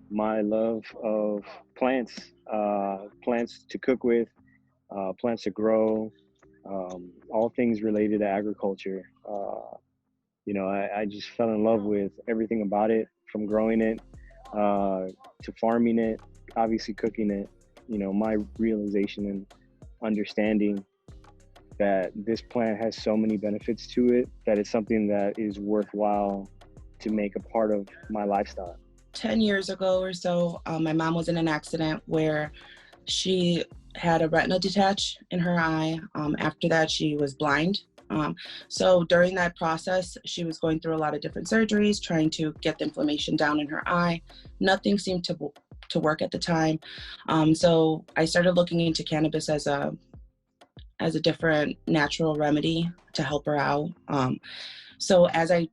my love of plants, plants to cook with, plants to grow, all things related to agriculture. I just fell in love with everything about it, from growing it to farming it, obviously cooking it. My realization and understanding that this plant has so many benefits to it that it's something that is worthwhile to make a part of my lifestyle. 10 years ago or so, my mom was in an accident where she had a retina detach in her eye. After that, she was blind. So during that process, she was going through a lot of different surgeries, trying to get the inflammation down in her eye. Nothing seemed to work at the time. So I started looking into cannabis as a different natural remedy to help her out. So as I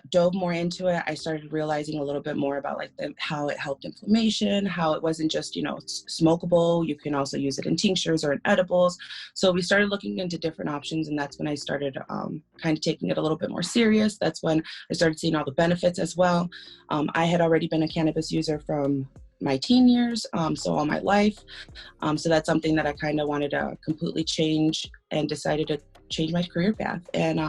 dove more into it, I started realizing a little bit more about how it helped inflammation, how it wasn't just, smokable. You can also use it in tinctures or in edibles. So we started looking into different options, and that's when I started kind of taking it a little bit more serious. That's when I started seeing all the benefits as well. I had already been a cannabis user from my teen years, so all my life. So that's something that I kind of wanted to completely change, and decided to change my career path. And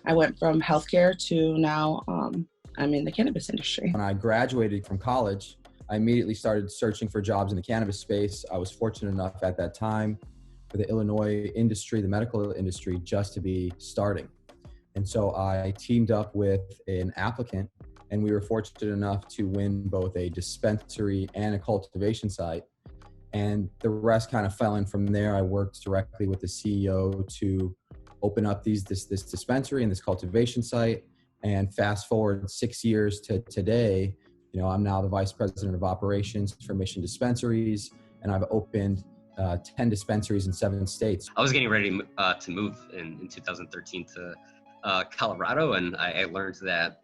I went from healthcare to now I'm in the cannabis industry. When I graduated from college, I immediately started searching for jobs in the cannabis space. I was fortunate enough at that time for the Illinois industry, the medical industry, just to be starting. And so I teamed up with an applicant, and we were fortunate enough to win both a dispensary and a cultivation site. And the rest kind of fell in from there. I worked directly with the CEO to open up this dispensary and this cultivation site. And fast forward 6 years to today, I'm now the vice president of operations for Mission Dispensaries, and I've opened 10 dispensaries in 7 states. I was getting ready to move in 2013 to Colorado, and I learned that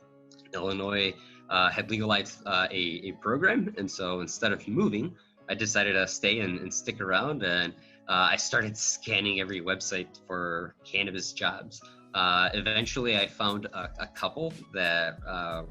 Illinois had legalized a program. And so instead of moving, I decided to stay and stick around, and I started scanning every website for cannabis jobs. Eventually, I found a couple that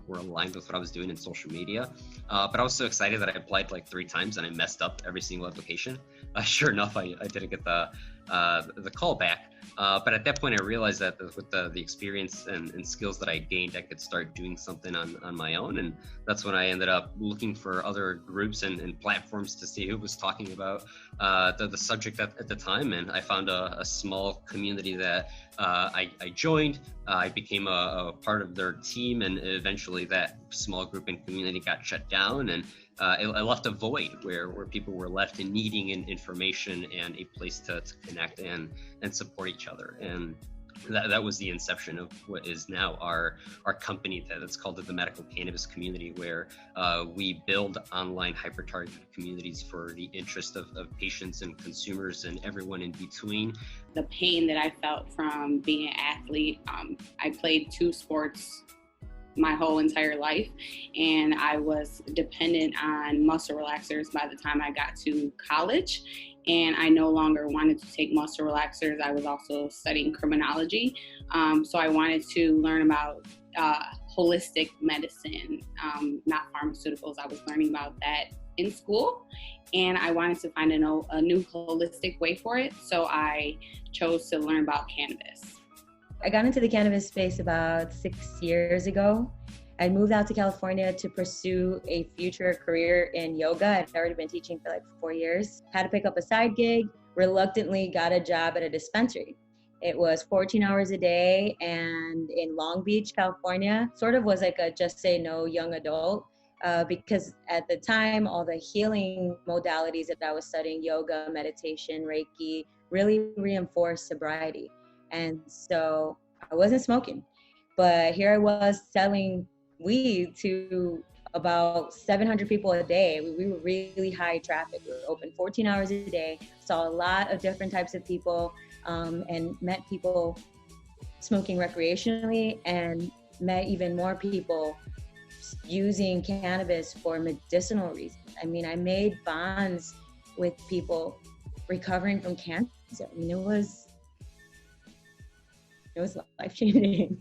were aligned with what I was doing in social media, but I was so excited that I applied like 3 times, and I messed up every single application. Sure enough, I didn't get the call back. But at that point, I realized that with the experience and skills that I gained, I could start doing something on my own. And that's when I ended up looking for other groups and platforms to see who was talking about the subject at the time. And I found a small community that I joined. I became a part of their team, and eventually that small group and community got shut down. And it left a void where people were left in needing information and a place to connect and support each other. And that was the inception of what is now our company that's called the Medical Cannabis Community, where we build online hyper-targeted communities for the interest of patients and consumers and everyone in between. The pain that I felt from being an athlete, I played 2 sports my whole entire life, and I was dependent on muscle relaxers by the time I got to college, and I no longer wanted to take muscle relaxers. I was also studying criminology, so I wanted to learn about holistic medicine, not pharmaceuticals. I was learning about that in school, and I wanted to find a new holistic way for it, so I chose to learn about cannabis. I got into the cannabis space about 6 years ago. I moved out to California to pursue a future career in yoga. I'd already been teaching for like 4 years. Had to pick up a side gig, reluctantly got a job at a dispensary. It was 14 hours a day, and in Long Beach, California, sort of was like a just say no young adult, because at the time, all the healing modalities that I was studying, yoga, meditation, Reiki, really reinforced sobriety. And so I wasn't smoking, but here I was selling weed to about 700 people a day. We were really high traffic. We were open 14 hours a day, saw a lot of different types of people, and met people smoking recreationally, and met even more people using cannabis for medicinal reasons. I mean, I made bonds with people recovering from cancer. I mean, it was life-changing.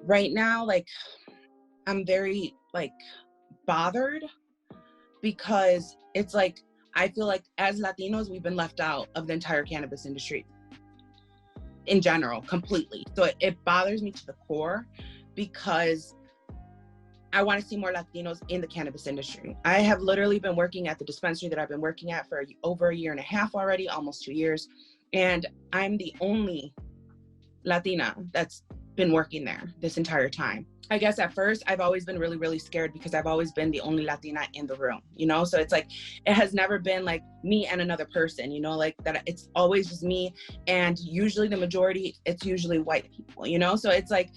right now, like, I'm very like bothered because it's like, I feel like as Latinos, we've been left out of the entire cannabis industry in general, completely. So it bothers me to the core because I want to see more Latinos in the cannabis industry. I have literally been working at the dispensary that I've been working at for over a year and a half already, almost 2 years. And I'm the only Latina that's been working there this entire time. I guess at first I've always been really, really scared because I've always been the only Latina in the room, you know? So it's like, it has never been like me and another person, you know, like that. It's always just me. And usually the majority, it's usually white people, you know? So it's like,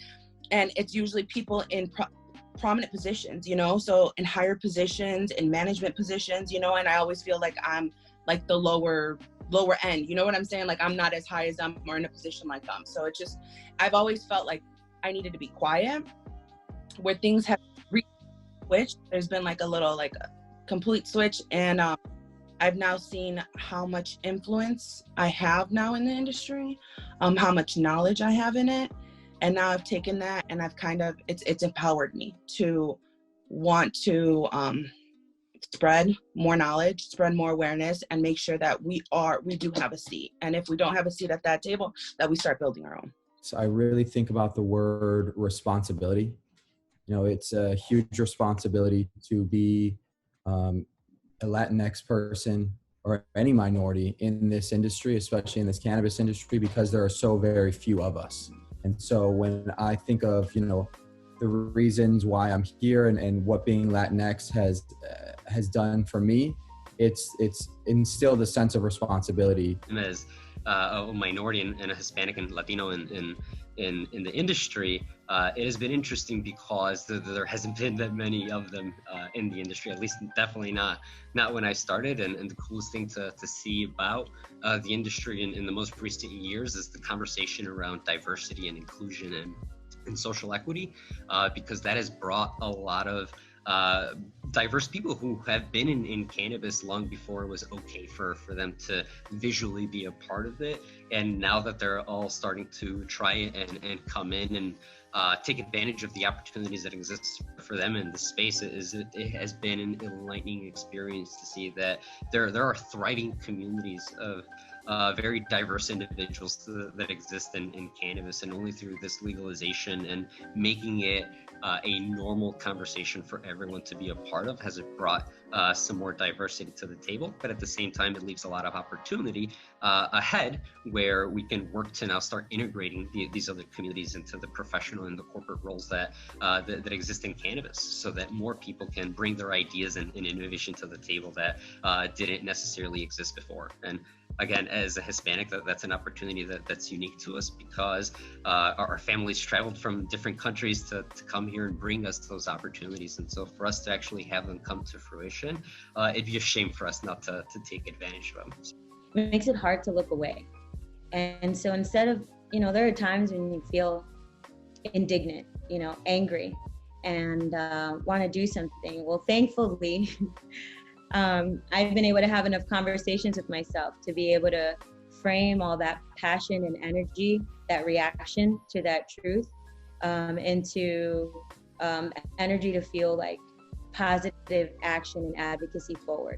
and it's usually people in prominent positions, you know? So in higher positions, in management positions, you know, and I always feel like I'm like the lower end, you know what I'm saying? Like, I'm not as high as them or in a position like them. So it's just, I've always felt like I needed to be quiet. Where things have switched, there's been like a little, like a complete switch. And I've now seen how much influence I have now in the industry, how much knowledge I have in it. And now I've taken that and I've kind of, it's empowered me to want to spread more knowledge, spread more awareness, and make sure that we do have a seat. And if we don't have a seat at that table, that we start building our own. So I really think about the word responsibility. You know, it's a huge responsibility to be a Latinx person or any minority in this industry, especially in this cannabis industry, because there are so very few of us. And so when I think of, you know, the reasons why I'm here and what being Latinx has done for me, it's instilled a sense of responsibility. As a minority and a Hispanic and Latino in the industry, it has been interesting because there hasn't been that many of them in the industry, at least definitely not when I started. And the coolest thing to see about the industry in the most recent years is the conversation around diversity and inclusion and social equity, because that has brought a lot of diverse people who have been in cannabis long before it was okay for them to visually be a part of it. And now that they're all starting to try and come in and take advantage of the opportunities that exist for them in the space, it has been an enlightening experience to see that there are thriving communities of very diverse individuals that exist in cannabis, and only through this legalization and making it a normal conversation for everyone to be a part of has it brought some more diversity to the table. But at the same time, it leaves a lot of opportunity ahead where we can work to now start integrating these other communities into the professional and the corporate roles that exist in cannabis, so that more people can bring their ideas and innovation to the table that didn't necessarily exist before. And again, as a Hispanic, that's an opportunity that's unique to us, because our families traveled from different countries to come here and bring us those opportunities. And so for us to actually have them come to fruition, it'd be a shame for us not to take advantage of them. It makes it hard to look away. And so instead of, you know, there are times when you feel indignant, you know, angry, and want to do something. Well, thankfully, I've been able to have enough conversations with myself to be able to frame all that passion and energy, that reaction to that truth, into energy to feel like positive action and advocacy forward.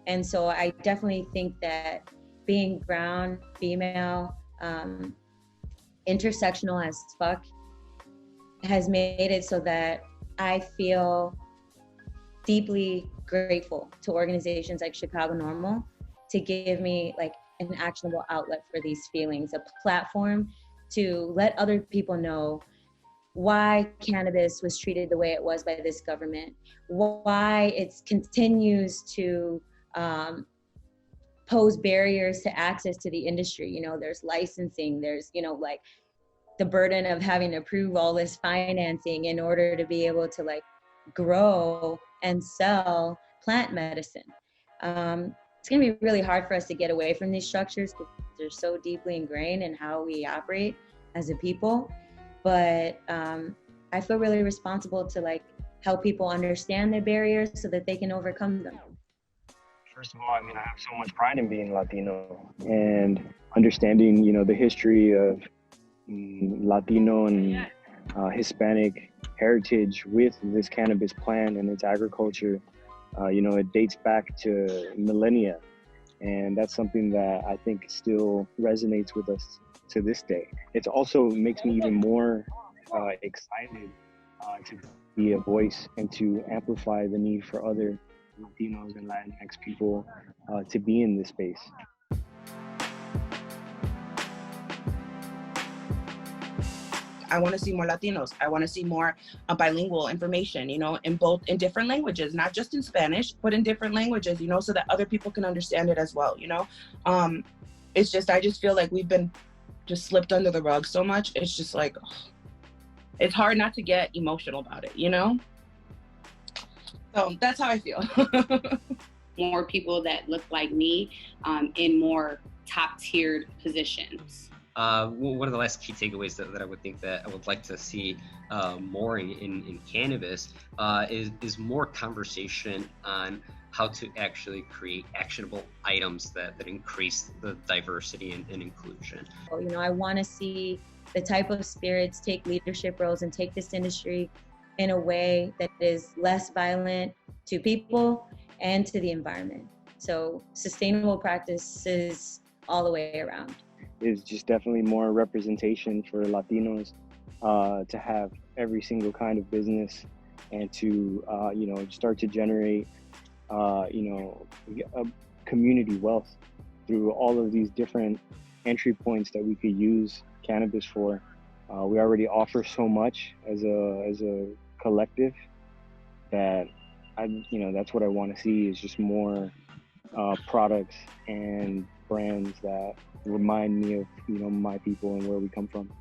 And so I definitely think that being brown, female, intersectional as fuck has made it so that I feel deeply grateful to organizations like Chicago Normal to give me like an actionable outlet for these feelings, a platform to let other people know why cannabis was treated the way it was by this government, why it continues to pose barriers to access to the industry. You know, there's licensing, there's, you know, like the burden of having to prove all this financing in order to be able to like grow and sell plant medicine. It's gonna be really hard for us to get away from these structures because they're so deeply ingrained in how we operate as a people. But I feel really responsible to like help people understand their barriers so that they can overcome them. First of all, I mean, I have so much pride in being Latino and understanding, you know, the history of Latino and Hispanic heritage with this cannabis plant and its agriculture. It dates back to millennia, and that's something that I think still resonates with us to this day. It also makes me even more excited to be a voice and to amplify the need for other Latinos and Latinx people to be in this space. I want to see more Latinos. I want to see more bilingual information, in different languages, not just in Spanish, but in different languages, so that other people can understand it as well, It's just, I just feel like we've been just slipped under the rug so much. It's just like, it's hard not to get emotional about it, So that's how I feel. More people that look like me in more top-tiered positions. One of the last key takeaways that I would think that I would like to see more in cannabis is more conversation on how to actually create actionable items that increase the diversity and inclusion. I want to see the type of spirits take leadership roles and take this industry in a way that is less violent to people and to the environment. So sustainable practices all the way around. Is just definitely more representation for Latinos to have every single kind of business and to start to generate a community wealth through all of these different entry points that we could use cannabis for. We already offer so much as a collective that that's what I want to see, is just more products and brands that remind me of my people and where we come from.